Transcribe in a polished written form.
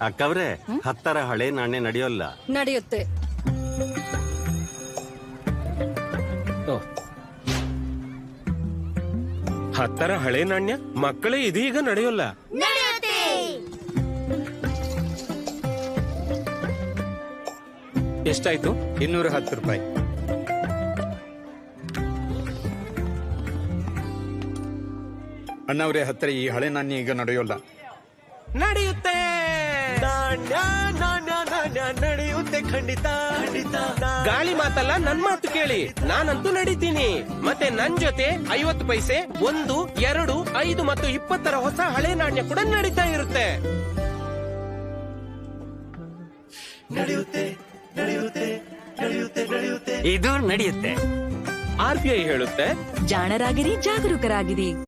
ಅಕ್ಕವ್ರೆ, 10ರ ಹಳೆ ನಾಣ್ಯ ನಡೆಯೋಲ್ಲ. ನಡೆಯುತ್ತೆ. ಹತ್ತರ ಹಳೆ ನಾಣ್ಯ ಮಕ್ಕಳೇ ಇದೀಗ ನಡೆಯೋಲ್ಲ. ಎಷ್ಟಾಯ್ತು? 210 ರೂಪಾಯಿ. ಅಣ್ಣವ್ರೆ, 10 ಈ ಹಳೆ ನಾಣ್ಯ ಈಗ ನಡೆಯೋಲ್ಲ. ನಡೆಯುತ್ತೆ. ನಾಣ್ಯ ನಾಣ್ಯ ನಾಣ್ಯ ನಡೆಯುತ್ತೆ, ಖಂಡಿತ ಖಂಡಿತ. ಗಾಳಿ ಮಾತಲ್ಲ, ನನ್ ಮಾತು ಕೇಳಿ. ನಾನಂತೂ ನಡೀತೀನಿ. ಮತ್ತೆ ನನ್ ಜೊತೆ 50 ಪೈಸೆ, 1, 2, 5 ಮತ್ತು 20ರ ಹೊಸ ಹಳೆ ನಾಣ್ಯ ಕೂಡ ನಡೀತಾ ಇರುತ್ತೆ. ನಡೆಯುತ್ತೆ ನಡೆಯುತ್ತೆ ನಡೆಯುತ್ತೆ ನಡೆಯುತ್ತೆ. ಇದು ನಡೆಯುತ್ತೆ. RBI ಹೇಳುತ್ತೆ, ಜಾಣರಾಗಿರಿ, ಜಾಗರೂಕರಾಗಿರಿ.